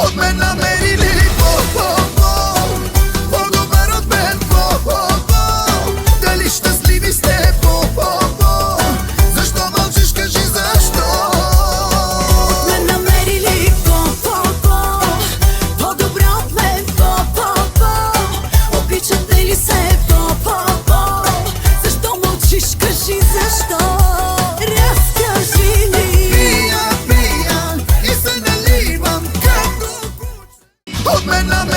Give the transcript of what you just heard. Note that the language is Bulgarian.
От мен намерили по-добър от мен. Дали щастливи сте? Защо мълчиш, кажи защо? От мен намерили по-добра от мен. Обичате ли се? Защо мълчиш, кажи защо? Разкажи ми. Пия и се наливам като куч. От мен намерили